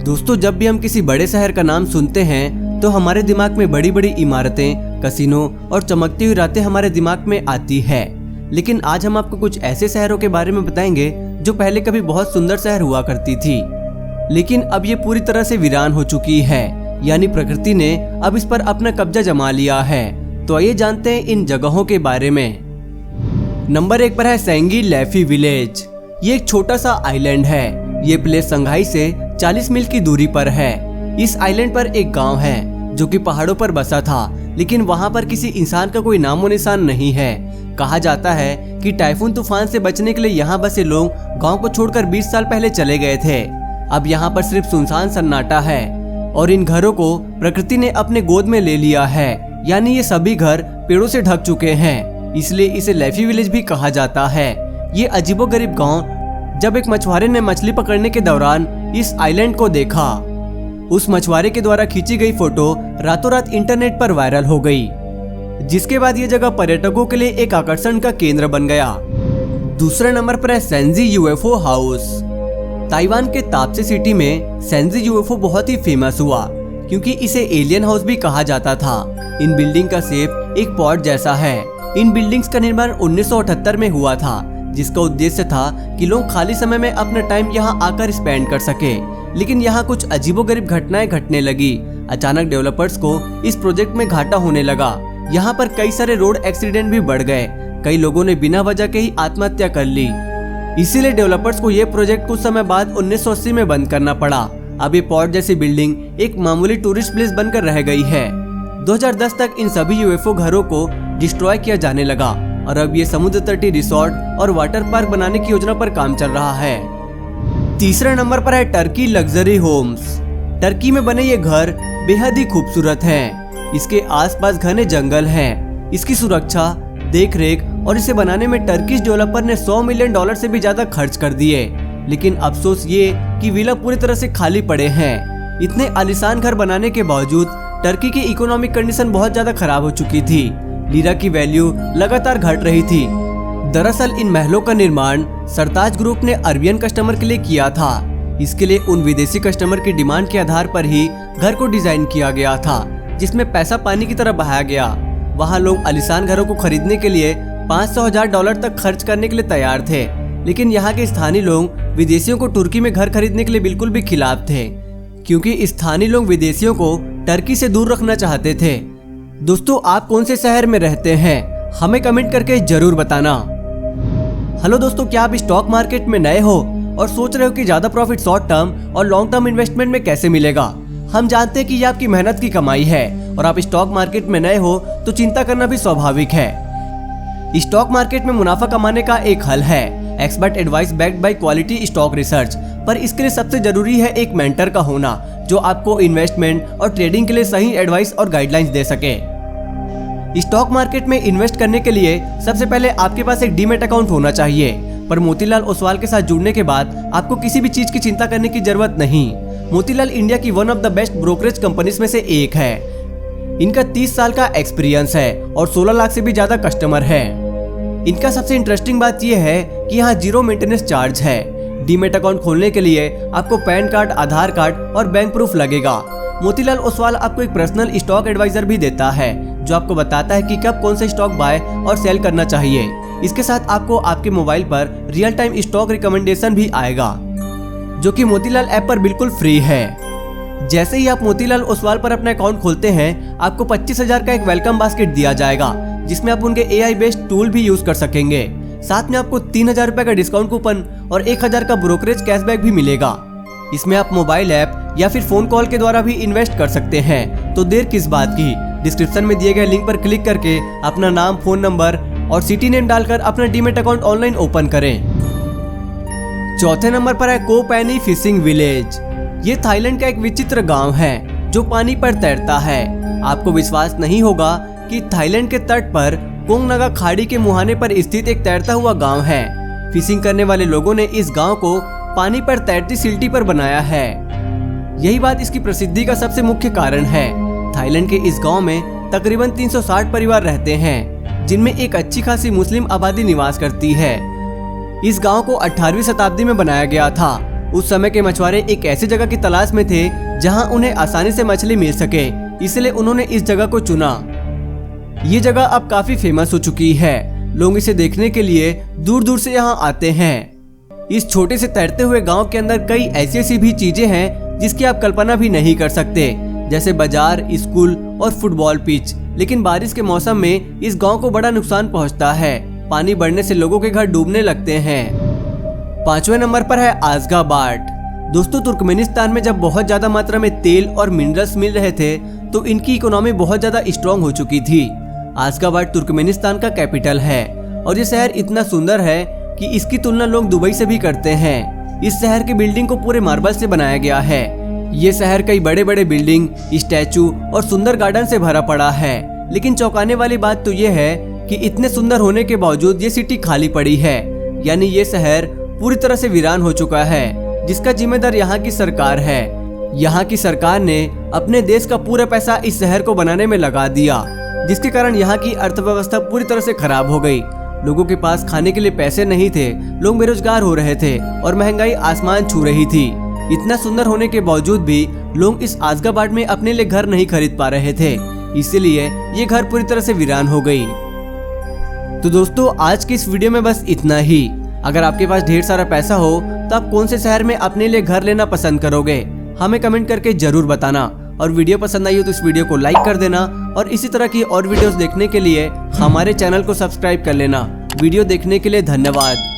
दोस्तों, जब भी हम किसी बड़े शहर का नाम सुनते हैं तो हमारे दिमाग में बड़ी बड़ी इमारतें, कसिनो और चमकती हुई रातें हमारे दिमाग में आती है। लेकिन आज हम आपको कुछ ऐसे शहरों के बारे में बताएंगे जो पहले कभी बहुत सुंदर शहर हुआ करती थी, लेकिन अब ये पूरी तरह से वीरान हो चुकी है। यानी प्रकृति ने अब इस पर अपना कब्जा जमा लिया है। तो आइए जानते हैं इन जगहों के बारे में। नंबर 1 पर है सेंगी लैफी विलेज। ये एक छोटा सा आइलैंड है। ये प्लेस संघाई से 40 मील की दूरी पर है। इस आइलैंड पर एक गांव है जो कि पहाड़ों पर बसा था, लेकिन वहां पर किसी इंसान का कोई नामो निशान नहीं है। कहा जाता है कि टाइफून तूफान से बचने के लिए यहाँ बसे लोग गांव को छोड़कर 20 साल पहले चले गए थे। अब यहाँ पर सिर्फ सुनसान सन्नाटा है और इन घरों को प्रकृति ने अपने गोद में ले लिया है। यानी ये सभी घर पेड़ों से ढक चुके हैं, इसलिए इसे लैफी विलेज भी कहा जाता है। ये अजीबोगरीब गांव जब एक मछुआरे ने मछली पकड़ने के दौरान इस आइलैंड को देखा, उस मछुआरे के द्वारा खींची गई फोटो रातों रात इंटरनेट पर वायरल हो गई, जिसके बाद ये जगह पर्यटकों के लिए एक आकर्षण का केंद्र बन गया। दूसरे नंबर पर है सेंजी यूएफओ हाउस। ताइवान के तापसे सिटी में सेंजी यूएफओ बहुत ही फेमस हुआ क्योंकि इसे एलियन हाउस भी कहा जाता था। इन बिल्डिंग का शेप एक पॉट जैसा है। इन बिल्डिंग्स का निर्माण 1978 में हुआ था, जिसका उद्देश्य था कि लोग खाली समय में अपना टाइम यहाँ आकर स्पेंड कर सके। लेकिन यहाँ कुछ अजीबोगरीब घटनाएं घटने लगी। अचानक डेवलपर्स को इस प्रोजेक्ट में घाटा होने लगा। यहाँ पर कई सारे रोड एक्सीडेंट भी बढ़ गए। कई लोगों ने बिना वजह के ही आत्महत्या कर ली। इसीलिए डेवलपर्स को ये प्रोजेक्ट कुछ समय बाद 1980 में बंद करना पड़ा। अब ये पॉट जैसी बिल्डिंग एक मामूली टूरिस्ट प्लेस बनकर रह गई है। 2010 तक इन सभी यूएफओ घरों को डिस्ट्रॉय किया जाने लगा और अब ये समुद्र तटीय रिसोर्ट और वाटर पार्क बनाने की योजना पर काम चल रहा है। तीसरे नंबर पर है टर्की लग्जरी होम्स। टर्की में बने ये घर बेहद ही खूबसूरत हैं। इसके आसपास घने जंगल हैं। इसकी सुरक्षा, देखरेख और इसे बनाने में टर्किश डेवलपर ने $100 मिलियन से भी ज्यादा खर्च कर दिए। लेकिन अफसोस ये कि विला पूरी तरह से खाली पड़े हैं। इतने आलीशान घर बनाने के बावजूद टर्की की इकोनॉमिक कंडीशन बहुत ज्यादा खराब हो चुकी थी। लीरा की वैल्यू लगातार घट रही थी। दरअसल इन महलों का निर्माण सरताज ग्रुप ने अरबियन कस्टमर के लिए किया था। इसके लिए उन विदेशी कस्टमर की डिमांड के आधार पर ही घर को डिजाइन किया गया था, जिसमें पैसा पानी की तरह बहाया गया। वहाँ लोग आलीशान घरों को खरीदने के लिए $500,000 तक खर्च करने के लिए तैयार थे। लेकिन यहाँ के स्थानीय लोग विदेशियों को तुर्की में घर खरीदने के लिए बिल्कुल भी खिलाफ थे, क्योंकि स्थानीय लोग विदेशियों को टर्की से दूर रखना चाहते थे। दोस्तों, आप कौन से शहर में रहते हैं, हमें कमेंट करके जरूर बताना। हेलो दोस्तों, क्या आप स्टॉक मार्केट में नए हो और सोच रहे हो कि ज्यादा प्रॉफिट शॉर्ट टर्म और लॉन्ग टर्म इन्वेस्टमेंट में कैसे मिलेगा? हम जानते हैं कि ये आपकी मेहनत की कमाई है और आप स्टॉक मार्केट में नए हो तो चिंता करना भी स्वाभाविक है। स्टॉक मार्केट में मुनाफा कमाने का एक हल है, expert advice backed by quality stock research. पर इसके लिए सबसे जरूरी है एक मेंटर का होना जो आपको इन्वेस्टमेंट और ट्रेडिंग के लिए सही एडवाइस और गाइडलाइंस दे सके। स्टॉक मार्केट में इन्वेस्ट करने के लिए सबसे पहले आपके पास एक डीमैट अकाउंट होना चाहिए। पर मोतीलाल ओसवाल के साथ जुड़ने के बाद आपको किसी भी चीज की चिंता करने की जरूरत नहीं। मोतीलाल इंडिया की one of the best brokerage companies में से एक है। इनका 30 साल का एक्सपीरियंस है और 16 लाख से भी ज्यादा कस्टमर है। इनका सबसे इंटरेस्टिंग बात यह है कि यहाँ 0 मेंटेनेंस चार्ज है। डीमैट अकाउंट खोलने के लिए आपको पैन कार्ड, आधार कार्ड और बैंक प्रूफ लगेगा। मोतीलाल ओसवाल आपको एक पर्सनल स्टॉक एडवाइजर भी देता है जो आपको बताता है कि कब कौन सा स्टॉक बाय और सेल करना चाहिए। इसके साथ आपको आपके मोबाइल पर रियल टाइम स्टॉक रिकमेंडेशन भी आएगा, जो कि मोतीलाल ऐप पर बिल्कुल फ्री है। जैसे ही आप मोतीलाल ओसवाल पर अपना अकाउंट खोलते हैं, आपको 25,000 का एक वेलकम बास्केट दिया जाएगा, जिसमें आप उनके AI बेस्ड टूल भी यूज कर सकेंगे। साथ में आपको 3,000 रुपए का डिस्काउंट कूपन और 1,000 का ब्रोकरेज कैशबैक भी मिलेगा। इसमें आप मोबाइल ऐप या फिर फोन कॉल के द्वारा भी इन्वेस्ट कर सकते हैं। तो देर किस बात की, डिस्क्रिप्शन में दिए गए लिंक पर क्लिक करके अपना नाम, फोन नंबर और सिटी नेम डालकर अपना डीमैट अकाउंट ऑनलाइन ओपन करें। चौथे नंबर पर है को पैनी फिशिंग विलेज। ये थाईलैंड का एक विचित्र गांव है जो पानी पर तैरता है। आपको विश्वास नहीं होगा कि थाईलैंड के तट पर कोंगनागा खाड़ी के मुहाने पर स्थित एक तैरता हुआ गांव है। फिशिंग करने वाले लोगों ने इस गांव को पानी पर तैरती सिल्टी पर बनाया है। यही बात इसकी प्रसिद्धि का सबसे मुख्य कारण है। थाईलैंड के इस गांव में तकरीबन 360 परिवार रहते हैं, जिनमें एक अच्छी खासी मुस्लिम आबादी निवास करती है। इस गांव को 18वीं शताब्दी में बनाया गया था। उस समय के मछुआरे एक ऐसी जगह की तलाश में थे जहां उन्हें आसानी से मछली मिल सके, इसलिए उन्होंने इस जगह को चुना। ये जगह अब काफी फेमस हो चुकी है, लोग इसे देखने के लिए दूर दूर से यहाँ आते हैं। इस छोटे से तैरते हुए गांव के अंदर कई ऐसी भी चीजें हैं जिसकी आप कल्पना भी नहीं कर सकते, जैसे बाजार, स्कूल और फुटबॉल पिच। लेकिन बारिश के मौसम में इस गांव को बड़ा नुकसान पहुंचता है। पानी बढ़ने से लोगों के घर डूबने लगते हैं। 5वें नंबर पर है आज़गाबाद। दोस्तों, तुर्कमेनिस्तान में जब बहुत ज्यादा मात्रा में तेल और मिनरल्स मिल रहे थे तो इनकी इकोनॉमी बहुत ज्यादा स्ट्रांग हो चुकी थी। आज़गाबाद तुर्कमेनिस्तान का कैपिटल है और ये शहर इतना सुंदर है कि इसकी तुलना लोग दुबई से भी करते हैं। इस शहर की बिल्डिंग को पूरे मार्बल से बनाया गया है। ये शहर कई बड़े बड़े बिल्डिंग, स्टैचू और सुंदर गार्डन से भरा पड़ा है। लेकिन चौंकाने वाली बात तो ये है कि इतने सुंदर होने के बावजूद ये सिटी खाली पड़ी है, यानी ये शहर पूरी तरह से वीरान हो चुका है, जिसका जिम्मेदार यहाँ की सरकार है। यहाँ की सरकार ने अपने देश का पूरा पैसा इस शहर को बनाने में लगा दिया, जिसके कारण यहाँ की अर्थव्यवस्था पूरी तरह से खराब हो गई। लोगों के पास खाने के लिए पैसे नहीं थे, लोग बेरोजगार हो रहे थे और महंगाई आसमान छू रही थी। इतना सुंदर होने के बावजूद भी लोग इस आज़गाबाद में अपने लिए घर नहीं खरीद पा रहे थे, इसीलिए ये घर पूरी तरह से वीरान हो गई। तो दोस्तों, आज की इस वीडियो में बस इतना ही। अगर आपके पास ढेर सारा पैसा हो तो आप कौन से शहर में अपने लिए घर लेना पसंद करोगे, हमें कमेंट करके जरूर बताना। और वीडियो पसंद आई हो तो इस वीडियो को लाइक कर देना और इसी तरह की और वीडियोस देखने के लिए हमारे चैनल को सब्सक्राइब कर लेना। वीडियो देखने के लिए धन्यवाद।